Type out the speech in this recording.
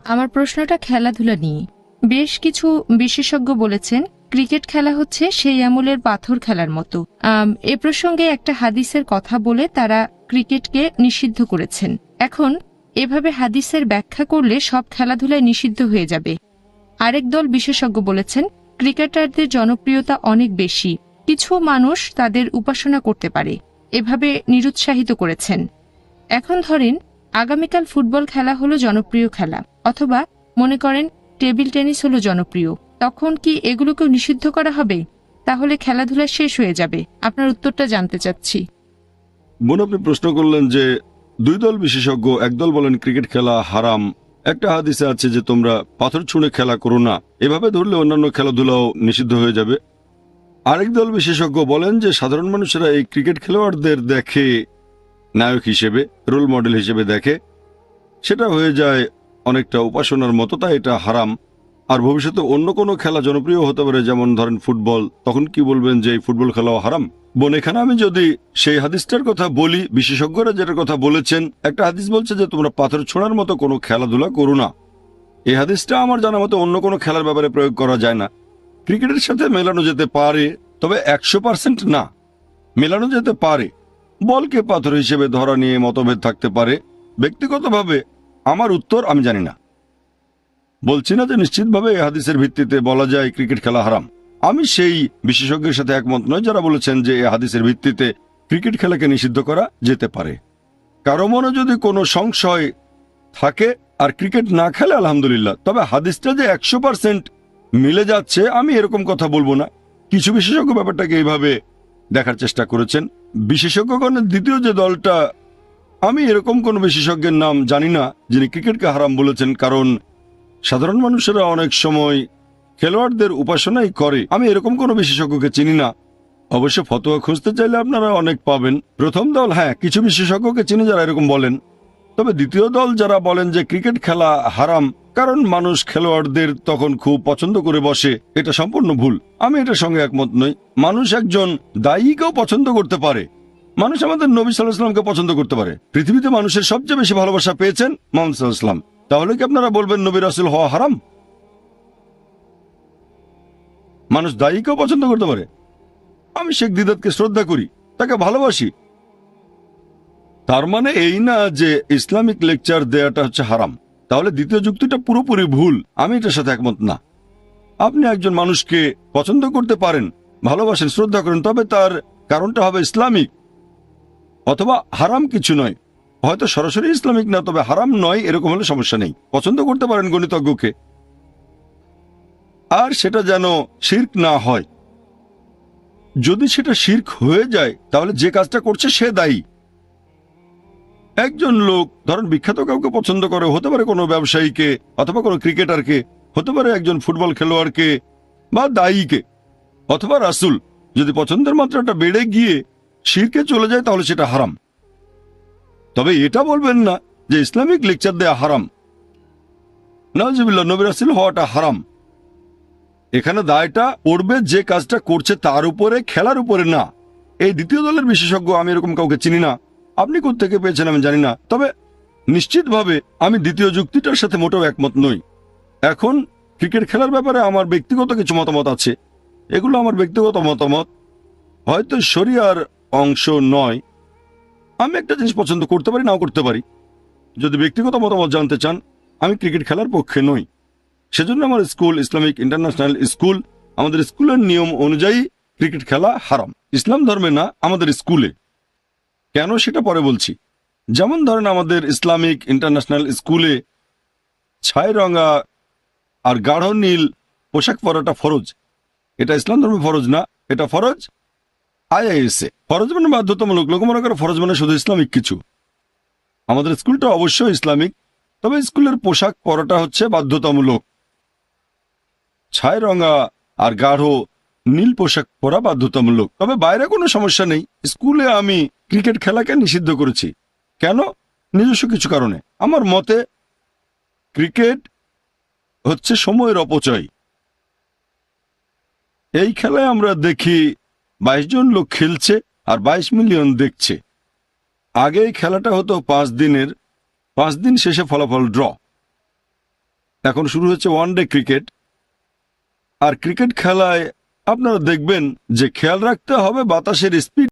আমার প্রশ্নটা খেলাধুলা নিয়ে। বেশ কিছু বিশেষজ্ঞ বলেছেন ক্রিকেট খেলা হচ্ছে সেই আমলের পাথর খেলার মতো। এ প্রসঙ্গে একটা হাদিসের কথা বলে তারা ক্রিকেটকে নিষিদ্ধ করেছেন। এখন এভাবে হাদিসের ব্যাখ্যা করলে সব খেলাধুলায় নিষিদ্ধ হয়ে যাবে। আরেক দল বিশেষজ্ঞ বলেছেন ক্রিকেটারদের জনপ্রিয়তা অনেক বেশি, কিছু মানুষ তাদের উপাসনা করতে পারে, এভাবে নিরুৎসাহিত করেছেন। এখন ধরেন আগামীকাল ফুটবল খেলা হলো জনপ্রিয় খেলা, অথবা মনে করেন টেবিল টেনিস হলো জনপ্রিয়, তখন কি এগুলোকেও নিষিদ্ধ করা হবে? তাহলে খেলাধুলা শেষ হয়ে যাবে। আপনার উত্তরটা জানতে চাচ্ছি। বোন, আপনি প্রশ্ন করলেন যে দুই দল বিশেষজ্ঞ, একদল বলেন ক্রিকেট খেলা হারাম, একটা হাদিসে আছে যে তোমরা পাথর ছুঁড়ে খেলা করো না, এভাবে ধরলে অন্যান্য খেলাধুলাও নিষিদ্ধ হয়ে যাবে। আরেক দল বিশেষজ্ঞ বলেন যে সাধারণ মানুষেরা এই ক্রিকেট খেলোয়াড়দের দেখে নায়ক হিসেবে, রোল মডেল হিসেবে দেখে, সেটা হয়ে যায় অনেকটা উপাসনার মতো, তাই এটা হারাম। আর ভবিষ্যতে অন্য কোনো খেলা জনপ্রিয় হতে পারে, যেমন ধরেন ফুটবল, তখন কি বলবেন যে এই ফুটবল খেলাও হারাম? বোন, এখানে আমি যদি সেই হাদিসটার কথা বলি, বিশেষজ্ঞরা যেটার কথা বলেছেন, একটা হাদিস বলছে যে তোমরা পাথর ছোঁড়ার মতো কোনো খেলাধুলা করো না। এই হাদিসটা আমার জানা মতো অন্য কোনো খেলার ব্যাপারে প্রয়োগ করা যায় না। ক্রিকেটের সাথে মেলানো যেতে পারে, তবে 100% না। মেলানো যেতে পারে, বলকে পাথর হিসেবে ধরা নিয়ে মতভেদ থাকতে পারে। ব্যক্তিগতভাবে আমার উত্তর আমি জানি না। বলছি না যে নিশ্চিতভাবে এই হাদিসের ভিত্তিতে বলা যায় ক্রিকেট খেলা হারাম। আমি সেই বিশেষজ্ঞের সাথে একমত নয় যারা বলেছেন যে এই হাদিসের ভিত্তিতে ক্রিকেট খেলাকে নিষিদ্ধ করা যেতে পারে। কারো মনে যদি কোনো সংশয় থাকে আর ক্রিকেট না খেলে আলহামদুলিল্লাহ, তবে হাদিসটা যে 100% মিলে যাচ্ছে আমি এরকম কথা বলবো না। কিছু বিশেষজ্ঞ ব্যাপারটাকে এইভাবে দেখার চেষ্টা করেছেন। বিশেষজ্ঞগণের দ্বিতীয় যে দলটা, আমি এরকম কোন বিশেষজ্ঞের নাম জানি না যিনি ক্রিকেটকে হারাম বলেছেন, কারণ সাধারণ মানুষেরা অনেক সময় খেলোয়াড়দের উপাসনাই করে। আমি এরকম কোনো বিশেষজ্ঞকে চিনি না। অবশ্য ফতোয়া খুঁজতে চাইলে আপনারা অনেক পাবেন। প্রথম দল, হ্যাঁ, কিছু বিশেষজ্ঞকে চিনি যারা এরকম বলেন। তবে দ্বিতীয় দল যারা বলেন যে ক্রিকেট খেলা হারাম কারণ মানুষ খেলোয়াড়দের তখন খুব পছন্দ করে বসে, এটা সম্পূর্ণ ভুল। আমি এটার সঙ্গে একমত নই। মানুষ একজন দায়ীকেও পছন্দ করতে পারে। মানুষ আমাদের নবী সাল্লাল্লাহু আলাইহি ওয়াসাল্লামকে পছন্দ করতে পারে। পৃথিবীতে মানুষের সবচেয়ে বেশি ভালোবাসা পেয়েছেন মুহাম্মদ সাল্লাল্লাহু আলাইহি ওয়াসাল্লাম। তাহলে কি আপনারা বলবেন নবী রাসূল হওয়া হারাম? মানুষ দায়ীকেও পছন্দ করতে পারে। আমি শেখ দিদাতকে শ্রদ্ধা করি, তাকে ভালোবাসি। তার মানে এই না যে ইসলামিক লেকচার দেয়াটা হচ্ছে হারাম। তাহলে দ্বিতীয় যুক্তিটা পুরোপুরি ভুল। আমি এটার সাথে একমত না। আপনি একজন মানুষকে পছন্দ করতে পারেন, ভালোবাসেন, শ্রদ্ধা করেন, তবে তার কারণটা হবে ইসলামিক, অথবা হারাম কিছু নয়। হয়তো সরাসরি ইসলামিক না, তবে হারাম নয়, এরকম হলে সমস্যা নেই। পছন্দ করতে পারেন গণিতজ্ঞকে, আর সেটা যেন শিরক না হয়। যদি সেটা শিরক হয়ে যায় তাহলে যে কাজটা করছে সে দায়ী। একজন লোক ধরেন বিখ্যাত কাউকে পছন্দ করে, হতে পারে কোনো ব্যবসায়ীকে অথবা কোনো ক্রিকেটারকে, হতে পারে একজন ফুটবল খেলোয়াড়কে বা দায়ীকে অথবা রাসূল। যদি পছন্দের মাত্রাটা বেড়ে গিয়ে শিরকে চলে যায় তাহলে সেটা হারাম। তবে এটা বলবেন না যে ইসলামিক লেকচার দেয়া হারাম। নাউজুবিল্লাহ, নবী রাসূল হওয়াটা হারাম। এখানে দায়টা পড়বে যে কাজটা করছে তার উপরে, খেলার উপরে না। এই দ্বিতীয় দলের বিশেষজ্ঞ আমি এরকম কাউকে চিনি না। আপনি কোত্থেকে পেয়েছেন আমি জানি না, তবে নিশ্চিতভাবে আমি দ্বিতীয় যুক্তিটার সাথে মোটেও একমত নই। এখন ক্রিকেট খেলার ব্যাপারে আমার ব্যক্তিগত কিছু মতামত আছে। এগুলো আমার ব্যক্তিগত মতামত, হয়তো শরিয়ার অংশ নয়। আমি একটা জিনিস পছন্দ করতে পারি, নাও করতে পারি। যদি ব্যক্তিগত মতামত জানতে চান, আমি ক্রিকেট খেলার পক্ষে নই। সেজন্য আমার স্কুল, ইসলামিক ইন্টারন্যাশনাল স্কুল, আমাদের স্কুলের নিয়ম অনুযায়ী ক্রিকেট খেলা হারাম। ইসলাম ধর্মে না, আমাদের স্কুলে। কেন সেটা পরে বলছি। যেমন ধরেন আমাদের ইসলামিক ইন্টারন্যাশনাল স্কুলে ছাই রঙা আর গাঢ় নীল পোশাক পরাটা ফরজ। এটা ইসলাম ধর্মে ফরজ না, এটা ফরজ আইএসএ। ফরজ মানে বাধ্যতামূলক। লোক মনে করে ফরজ মানে শুধু ইসলামিক কিছু। আমাদের স্কুলটা অবশ্যই ইসলামিক, তবে স্কুলের পোশাক পরাটা হচ্ছে বাধ্যতামূলক। ছাই রঙা আর গাঢ় নীল পোশাক পরা বাধ্যতামূলক, তবে বাইরে কোনো সমস্যা নেই। স্কুলে আমি ক্রিকেট খেলাকে নিষিদ্ধ করেছি। কেন? নিজস্ব কিছু কারণে। আমার মতে ক্রিকেট হচ্ছে সময়ের অপচয়। এই খেলায় আমরা দেখি 22 জন লোক খেলছে আর 22 মিলিয়ন দেখছে। আগে এই খেলাটা হতো 5 দিনের, 5 দিন শেষে ফলাফল ড্র। এখন শুরু হচ্ছে ওয়ানডে ক্রিকেট। আর ক্রিকেট খেলায় আপনারা দেখবেন যে খেয়াল রাখতে হবে বাতাসের স্পিড